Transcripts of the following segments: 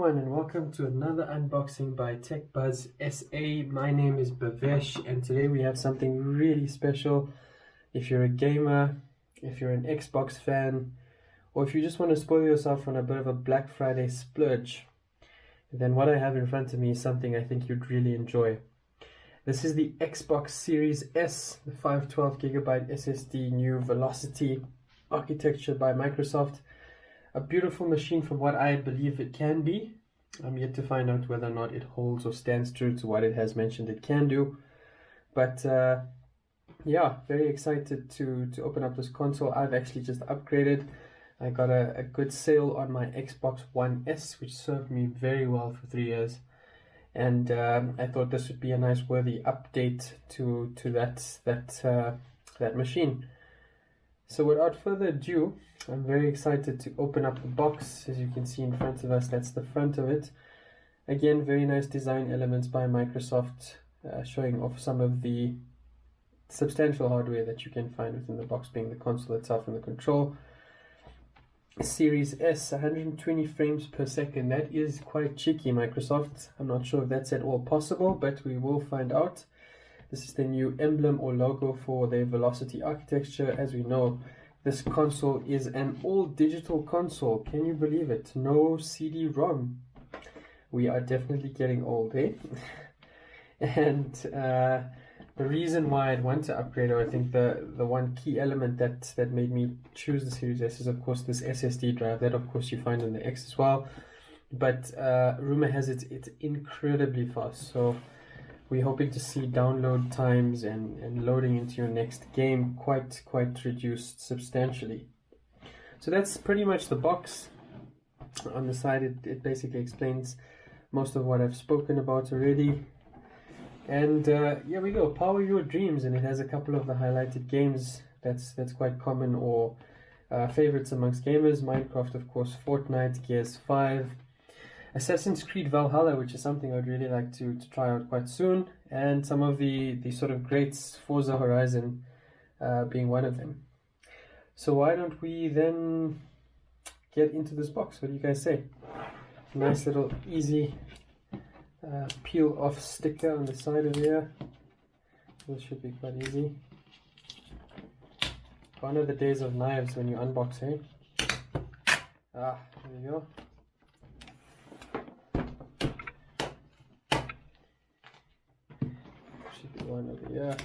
everyone, and welcome to another unboxing by TechBuzz SA. My name is Bhavesh, and today we have something really special. If you're a gamer, if you're an Xbox fan, or if you just want to spoil yourself on a bit of a Black Friday splurge, then what I have in front of me is something I think you'd really enjoy. This is the Xbox Series S, the 512GB SSD new Velocity architecture by Microsoft. A beautiful machine from what I believe it can be. I'm yet to find out whether or not it holds or stands true to what it has mentioned it can do. But yeah, very excited to open up this console. I've actually just upgraded. I got a good sale on my Xbox One S, which served me very well for 3 years. And I thought this would be a nice worthy update to that machine. So without further ado, I'm very excited to open up the box. As you can see in front of us, that's the front of it. Again, very nice design elements by Microsoft, showing off some of the substantial hardware that you can find within the box, being the console itself and the control. Series S, 120 frames per second. That is quite cheeky, Microsoft. I'm not sure if that's at all possible, but we will find out. This is the new emblem or logo for their Velocity architecture. As we know, this console is an all-digital console. Can you believe it? No CD-ROM. We are definitely getting old, eh? And the reason why I'd want to upgrade, or I think the one key element that made me choose the Series S is, of course, this SSD drive. That, of course, you find in the X as well. But rumor has it it's incredibly fast. So we're hoping to see download times and loading into your next game quite reduced substantially. So that's pretty much the box. On the side, it basically explains most of what I've spoken about already. And here we go, power your dreams, and it has a couple of the highlighted games that's quite common or favorites amongst gamers. Minecraft, of course, Fortnite, Gears 5. Assassin's Creed Valhalla, which is something I'd really like to try out quite soon, and some of the sort of greats, Forza Horizon being one of them. So why don't we then get into this box? What do you guys say? Nice little easy peel off sticker on the side of here. This should be quite easy. Gone are the days of knives when you unbox, eh? Ah, there you go. One over here.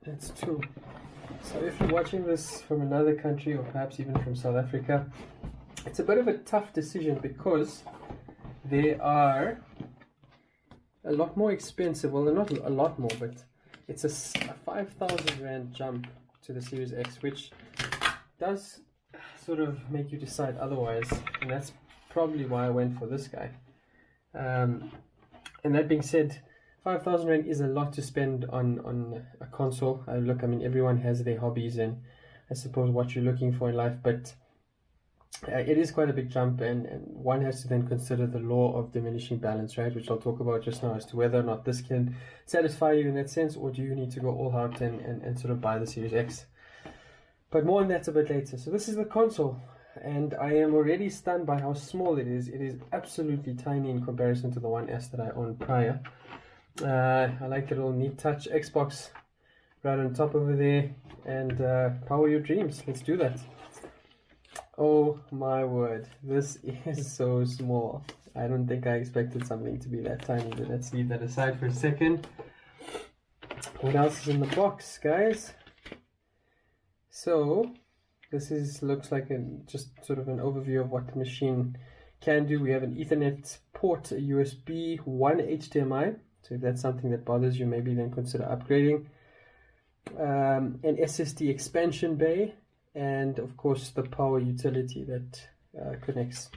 That's two. So if you're watching this from another country, or perhaps even from South Africa, it's a bit of a tough decision because they are a lot more expensive. Well, they're not a lot more, but it's a 5,000 Rand jump to the Series X, which does sort of make you decide otherwise, and that's probably why I went for this guy. And that being said, 5,000 Rand is a lot to spend on a console. Look, I mean, everyone has their hobbies and I suppose what you're looking for in life, but it is quite a big jump, and one has to then consider the law of diminishing balance, right, which I'll talk about just now, as to whether or not this can satisfy you in that sense, or do you need to go all out and sort of buy the Series X. But more on that a bit later. So this is the console, and I am already stunned by how small it is. It is absolutely tiny in comparison to the One S that I owned prior. I like the little neat touch. Xbox right on top over there, and power your dreams. Let's do that. Oh my word, this is so small. I don't think I expected something to be that tiny, but let's leave that aside for a second. What else is in the box, guys? So this looks like just sort of an overview of what the machine can do. We have an Ethernet port, a USB, one HDMI. So if that's something that bothers you, maybe then consider upgrading. An SSD expansion bay, and of course the power utility that connects.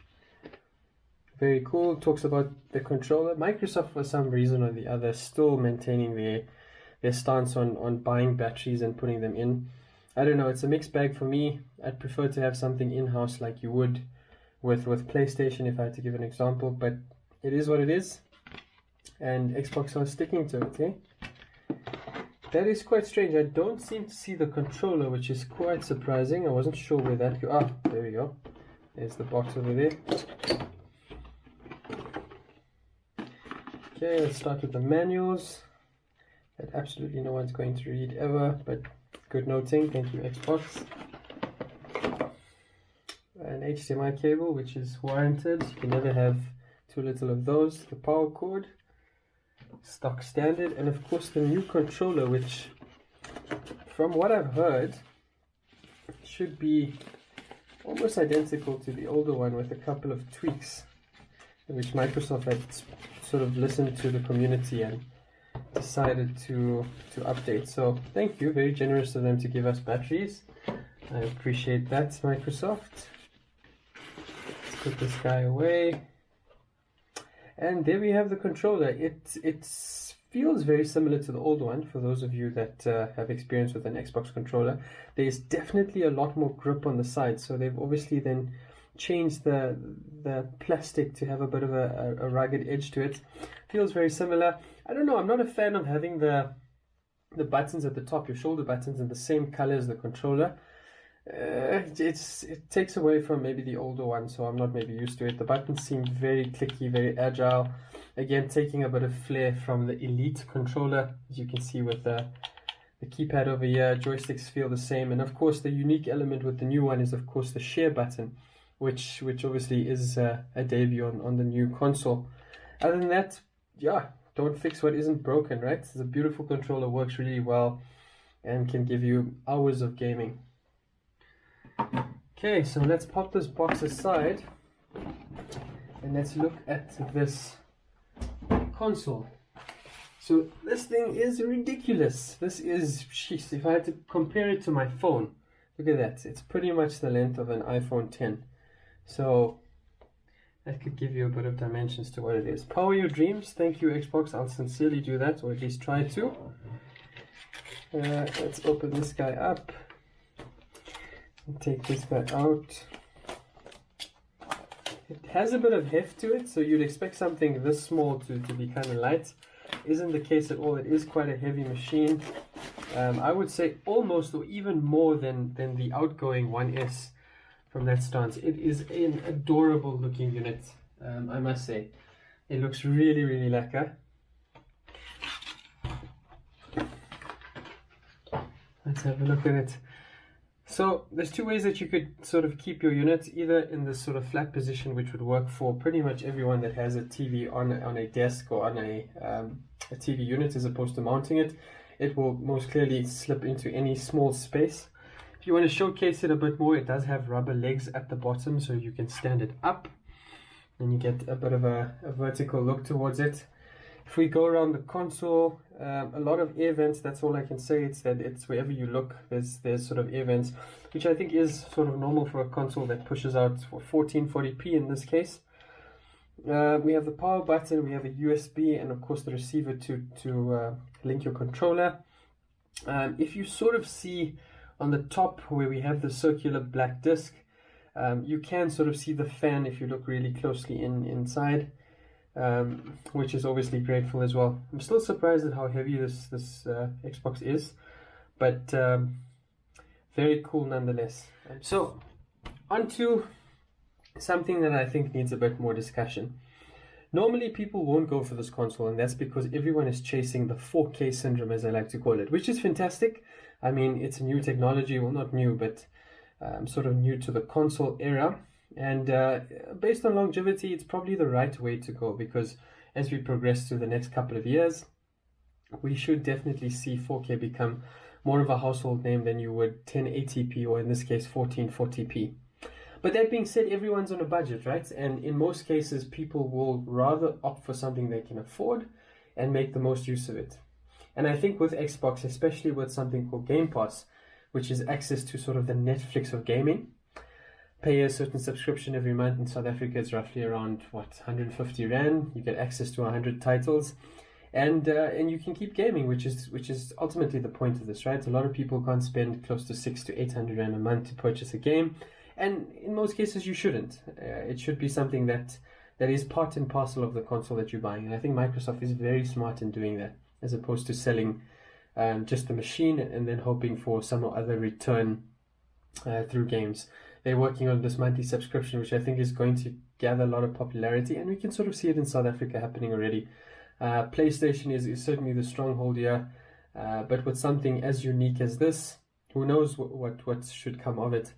Very cool. Talks about the controller. Microsoft, for some reason or the other, still maintaining their stance on buying batteries and putting them in. I don't know, it's a mixed bag for me. I'd prefer to have something in-house like you would with PlayStation, if I had to give an example, but it is what it is, and Xbox are sticking to it, eh? That is quite strange. I don't seem to see the controller, which is quite surprising. I wasn't sure where that go. Ah, there we go. There's the box over there. Okay, let's start with the manuals that absolutely no one's going to read ever, but good noting. Thank you, Xbox. An HDMI cable, which is warranted. You can never have too little of those. The power cord, stock standard, and of course the new controller, which from what I've heard should be almost identical to the older one with a couple of tweaks, which Microsoft had sort of listened to the community and decided to update. So thank you, very generous of them to give us batteries. I appreciate that, Microsoft. Let's put this guy away. And there we have the controller. It feels very similar to the old one. For those of you that have experience with an Xbox controller, there's definitely a lot more grip on the side. So they've obviously then changed the plastic to have a bit of a rugged edge to it. Feels very similar. I don't know, I'm not a fan of having the buttons at the top, your shoulder buttons, in the same color as the controller. It takes away from maybe the older one, so I'm not maybe used to it. The buttons seem very clicky, very agile. Again, taking a bit of flair from the Elite controller, as you can see with the keypad over here. Joysticks feel the same, and of course the unique element with the new one is of course the share button, which obviously is a debut on the new console. Other than that, yeah, don't fix what isn't broken, right? It's a beautiful controller, works really well, and can give you hours of gaming. Okay, so let's pop this box aside and let's look at this console. So this thing is ridiculous. This is, jeez, if I had to compare it to my phone, look at that. It's pretty much the length of an iPhone 10. So that could give you a bit of dimensions to what it is. Power your dreams. Thank you, Xbox. I'll sincerely do that, or at least try to. Let's open this guy up. Take this guy out. It has a bit of heft to it, so you'd expect something this small to be kind of light. Isn't the case at all. It is quite a heavy machine. I would say almost or even more than the outgoing 1S from that stance. It is an adorable looking unit, I must say. It looks really, really lacquer. Let's have a look at it. So there's two ways that you could sort of keep your unit, either in this sort of flat position, which would work for pretty much everyone that has a TV on a desk or on a TV unit, as opposed to mounting it. It will most clearly slip into any small space. If you want to showcase it a bit more, it does have rubber legs at the bottom, so you can stand it up and you get a bit of a vertical look towards it. If we go around the console, a lot of air vents, that's all I can say. It's that it's wherever you look, there's sort of air vents, which I think is sort of normal for a console that pushes out for 1440p in this case. We have the power button, we have a USB, and of course the receiver to link your controller. If you sort of see on the top where we have the circular black disc, you can sort of see the fan if you look really closely inside. Which is obviously grateful as well. I'm still surprised at how heavy this Xbox is, but very cool nonetheless. So, onto something that I think needs a bit more discussion. Normally people won't go for this console, and that's because everyone is chasing the 4K syndrome, as I like to call it, which is fantastic. I mean, it's a new technology, well, not new, but sort of new to the console era. And based on longevity, it's probably the right way to go, because as we progress through the next couple of years, we should definitely see 4K become more of a household name than you would 1080p, or in this case 1440p. But that being said, everyone's on a budget, right? And in most cases, people will rather opt for something they can afford and make the most use of it. And I think with Xbox, especially with something called Game Pass, which is access to sort of the Netflix of gaming, pay a certain subscription every month. In South Africa, it's roughly around 150 rand. You get access to 100 titles, and you can keep gaming, which is ultimately the point of this, right? A lot of people can't spend close to 600 to 800 rand a month to purchase a game, and in most cases you shouldn't. It should be something that is part and parcel of the console that you're buying, and I think Microsoft is very smart in doing that, as opposed to selling just the machine, and then hoping for some other return through games. They're working on this monthly subscription, which I think is going to gather a lot of popularity, and we can sort of see it in South Africa happening already. PlayStation is certainly the stronghold here, but with something as unique as this, who knows what should come of it.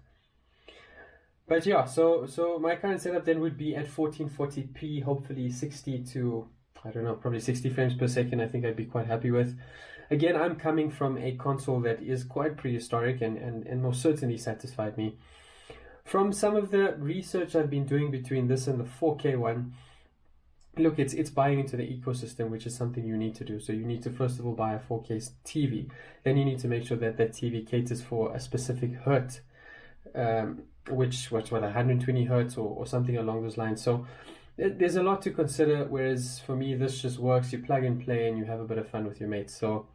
But yeah, so my current setup then would be at 1440p, hopefully 60 to, I don't know, probably 60 frames per second. I think I'd be quite happy with. Again, I'm coming from a console that is quite prehistoric and most certainly satisfied me. From some of the research I've been doing between this and the 4K one, look, it's buying into the ecosystem, which is something you need to do. So you need to first of all buy a 4K TV. Then you need to make sure that that TV caters for a specific hertz, which 120 hertz or something along those lines. So there's a lot to consider, whereas for me this just works. You plug and play and you have a bit of fun with your mates. So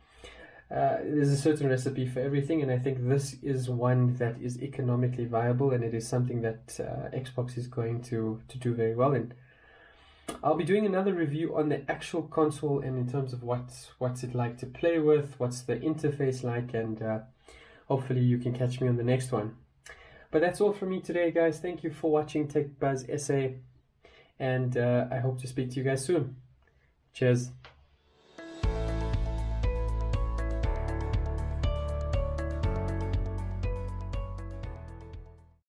there's a certain recipe for everything, and I think this is one that is economically viable, and it is something that Xbox is going to do very well in. I'll be doing another review on the actual console, and in terms of what's it like to play with, what's the interface like, and hopefully you can catch me on the next one. But that's all from me today, guys. Thank you for watching Tech Buzz SA, and I hope to speak to you guys soon. Cheers.